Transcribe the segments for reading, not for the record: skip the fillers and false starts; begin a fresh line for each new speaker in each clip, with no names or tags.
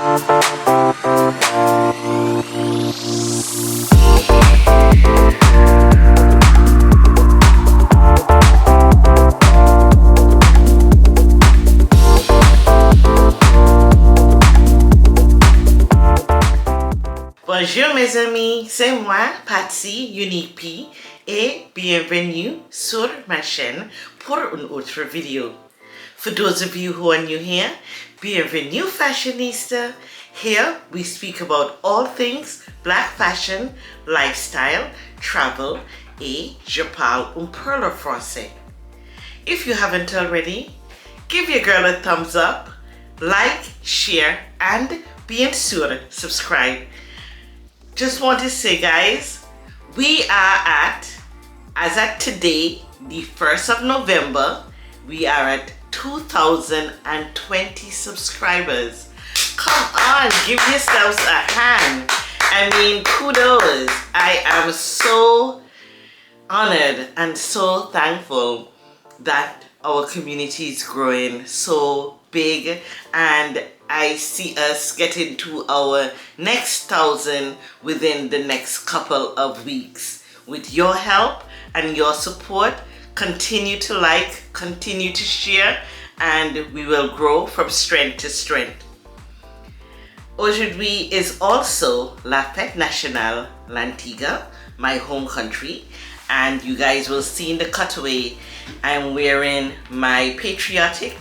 Bonjour mes amis, c'est moi, Patsy Unique P, et bienvenue sur ma chaîne pour une autre vidéo. For those of you who are new here, bienvenue fashionista. Here we speak about all things black fashion, lifestyle, travel, et je parle un peu le français. If you haven't already, give your girl a thumbs up, like, share, and bien sûr, subscribe. Just want to say, guys, we are as at today, the 1st of November, we are at 2,020 subscribers. Come on, give yourselves a hand. I mean, kudos. I am so honored and so thankful that our community is growing so big, and I see us getting to our next 1,000 within the next couple of weeks. With your help and your support, continue to like, continue to share, and we will grow from strength to strength. Aujourd'hui is also la fête nationale l'Antigua, my home country, and you guys will see in the cutaway I'm wearing my patriotic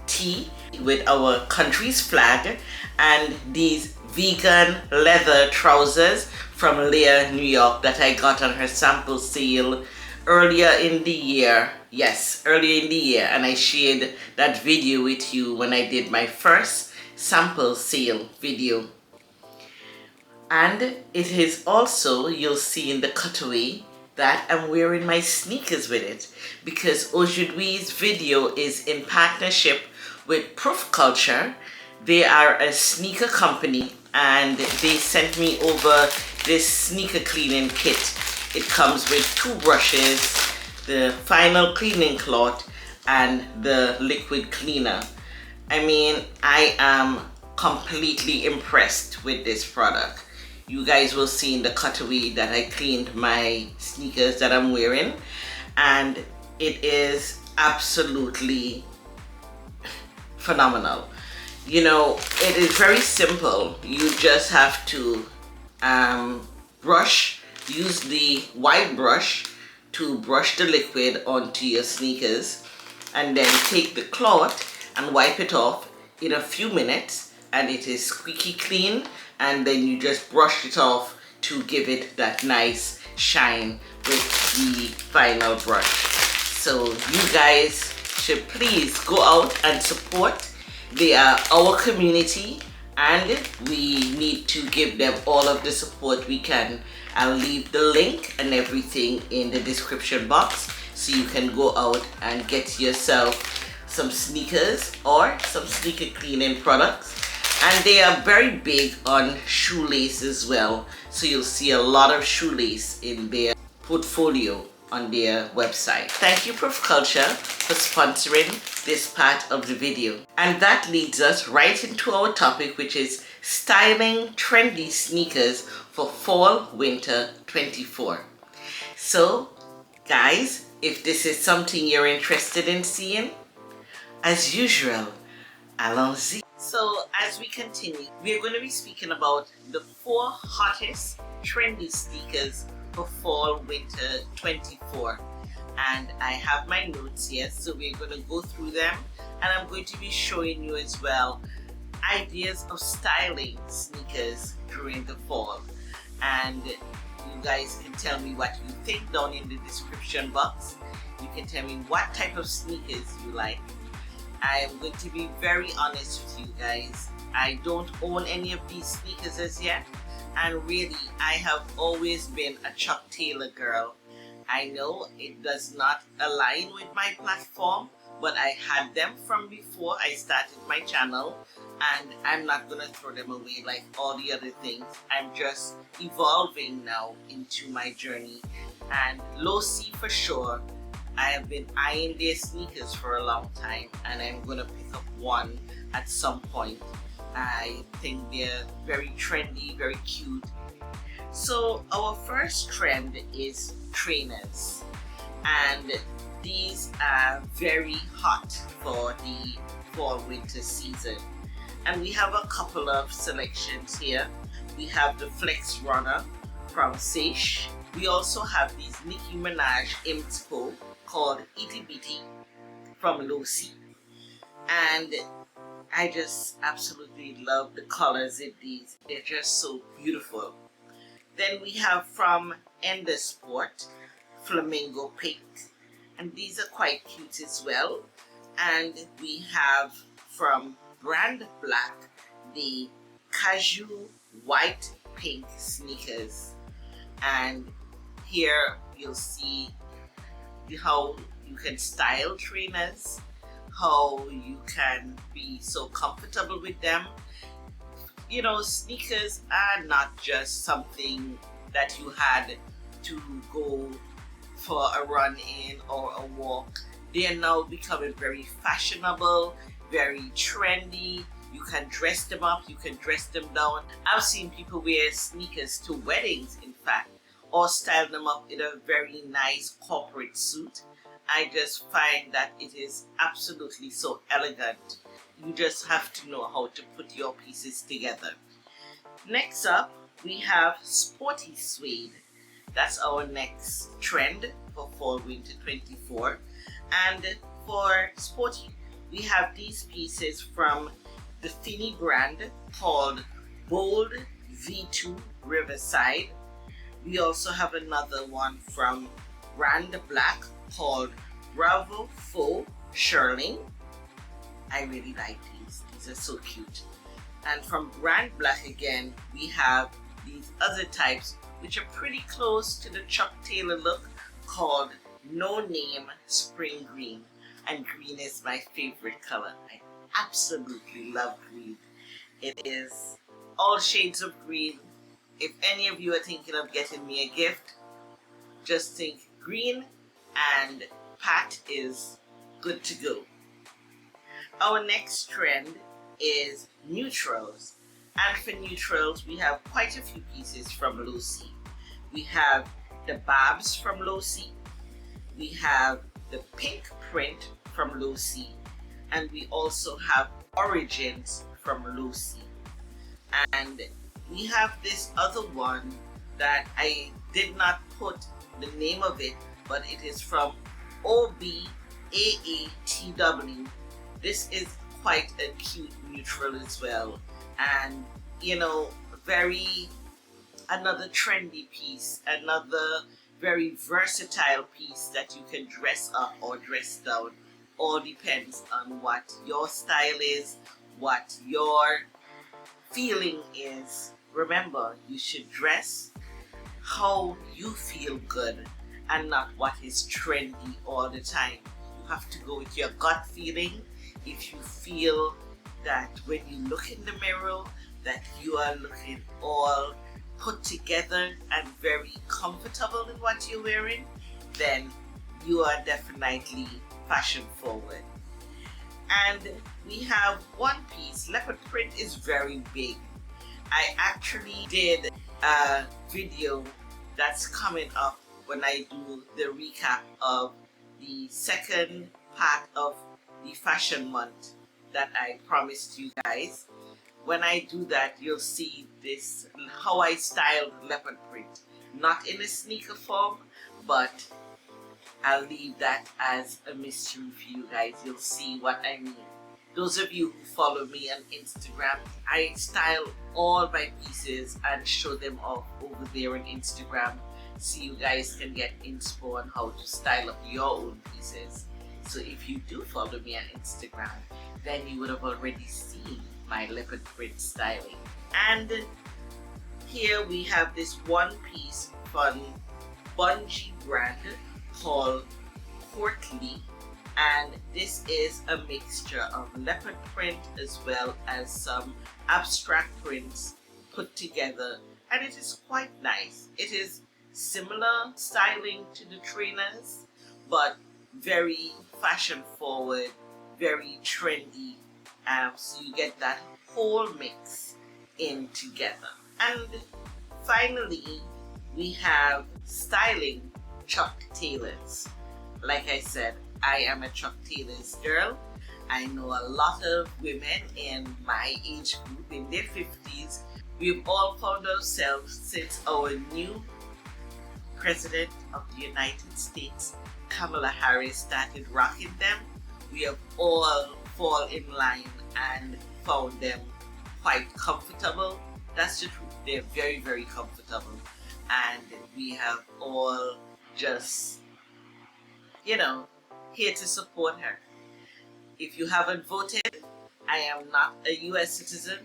tee with our country's flag and these vegan leather trousers from Leigh, New York, that I got on her sample sale earlier in the year. Yes, earlier in the year, and I shared that video with you when I did my first sample sale video. And it is also, you'll see in the cutaway, that I'm wearing my sneakers with it, because Aujourd'hui's video is in partnership with Proof Culture. They are a sneaker company, and they sent me over this sneaker cleaning kit. It comes with 2 brushes, the final cleaning cloth, and the liquid cleaner. I mean, I am completely impressed with this product. You guys will see in the cutaway that I cleaned my sneakers that I'm wearing, and it is absolutely phenomenal. You know, it is very simple. You just have to use the white brush to brush the liquid onto your sneakers, and then take the cloth and wipe it off in a few minutes, and it is squeaky clean, and then you just brush it off to give it that nice shine with the final brush. So you guys should please go out and support. They are our community, and we need to give them all of the support we can. I'll leave the link and everything in the description box so you can go out and get yourself some sneakers or some sneaker cleaning products. And they are very big on shoelace as well, so you'll see a lot of shoelace in their portfolio on their website. Thank you, Proof Culture, for sponsoring this part of the video. And that leads us right into our topic, which is styling trendy sneakers for fall winter 24. So guys, if this is something you're interested in seeing, as usual, allons-y. So as we continue, we are going to be speaking about the 4 hottest trendy sneakers for fall winter 24, and I have my notes here, so we're going to go through them, and I'm going to be showing you as well ideas of styling sneakers during the fall. And you guys can tell me what you think down in the description box. You can tell me what type of sneakers you like. I'm going to be very honest with you guys. I don't own any of these sneakers as yet, and really I have always been a Chuck Taylor girl. I know it does not align with my platform, but I had them from before I started my channel, and I'm not gonna throw them away like all the other things. I'm just evolving now into my journey. And Low C for sure, I have been eyeing their sneakers for a long time, and I'm gonna pick up one at some point. I think they're very trendy, very cute. So our first trend is trainers, and these are very hot for the fall winter season. And we have a couple of selections here. We have the Flex Runner from Seish. We also have these Nicki Minaj Imspo called Itty Bitty from Losi. And I just absolutely love the colors in these. They're just so beautiful. Then we have from Ender Sport Flamingo Pink, and these are quite cute as well. And we have from Brand Black the Casual White Pink sneakers, and here you'll see how you can style trainers, how you can be so comfortable with them. You know, sneakers are not just something that you had to go for a run in or a walk. They are now becoming very fashionable, very trendy. You can dress them up, you can dress them down. I've seen people wear sneakers to weddings, in fact, or style them up in a very nice corporate suit. I just find that it is absolutely so elegant. You just have to know how to put your pieces together. Next up, we have Sporty Suede. That's our next trend for fall winter 24. And for Sporty, we have these pieces from the Finny brand called Bold V2 Riverside. We also have another one from Brand Black called Bravo Faux Shearling. I really like these. These are so cute. And from Brand Black again, we have these other types which are pretty close to the Chuck Taylor look called No Name Spring Green. And green is my favorite color. I absolutely love green. It is all shades of green. If any of you are thinking of getting me a gift, just think green and Pat is good to go. Our next trend is neutrals. And for neutrals, we have quite a few pieces from Losi. We have the Babs from Losi. We have the Pink Print from Losi. And we also have Origins from Losi. And we have this other one that I did not put the name of it, but it is from OBAATW. This is quite a cute neutral as well, and you know, another trendy piece, another very versatile piece that you can dress up or dress down. All depends on what your style is, what your feeling is. Remember, you should dress how you feel good and not what is trendy all the time. You have to go with your gut feeling. If you feel that when you look in the mirror that you are looking all put together and very comfortable in what you're wearing, then you are definitely fashion forward. And we have one piece. Leopard Print is very big. I actually did a video that's coming up when I do the recap of the second part of the fashion month that I promised you guys. When I do that, you'll see this, how I styled leopard print. Not in a sneaker form, but I'll leave that as a mystery for you guys. You'll see what I mean. Those of you who follow me on Instagram, I style all my pieces and show them off over there on Instagram, so you guys can get inspo on how to style up your own pieces. So if you do follow me on Instagram, then you would have already seen my leopard print styling. And here we have this one piece from Bungee brand called Courtly, and this is a mixture of leopard print as well as some abstract prints put together, and it is quite nice. It is similar styling to the trainers, but very fashion forward, very trendy. So you get that whole mix in together. And finally, we have styling Chuck Taylors. Like I said, I am a Chuck Taylors girl. I know a lot of women in my age group, in their 50s. We've all found ourselves, since our new President of the United States, Kamala Harris, started rocking them, we have all fall in line and found them quite comfortable. That's the truth. They're very, very comfortable. And we have all just, here to support her. If you haven't voted, I am not a US citizen,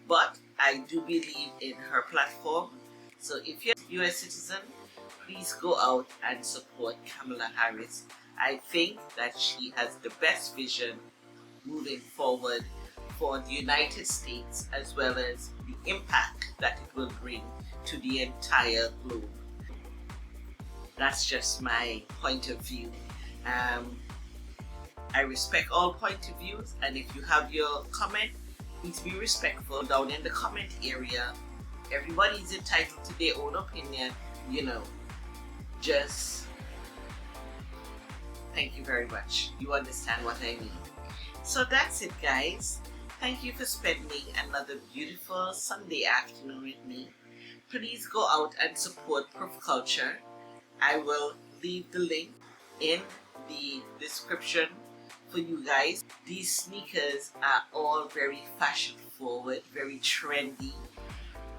but I do believe in her platform. So if you're a US citizen, please go out and support Kamala Harris. I think that she has the best vision moving forward for the United States, as well as the impact that it will bring to the entire globe. That's just my point of view. I respect all point of views, and if you have your comment, please be respectful down in the comment area. Everybody is entitled to their own opinion, just thank you very much. You understand what I mean. So that's it, guys. Thank you for spending another beautiful Sunday afternoon with me. Please go out and support Prof Culture. I will leave the link in the description for you guys. These sneakers are all very fashion forward, very trendy.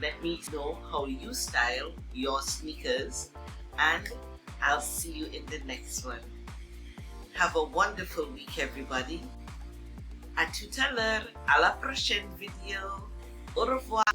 Let me know how you style your sneakers, and I'll see you in the next one. Have a wonderful week, everybody. À tout à l'heure, à la prochaine vidéo. Au revoir.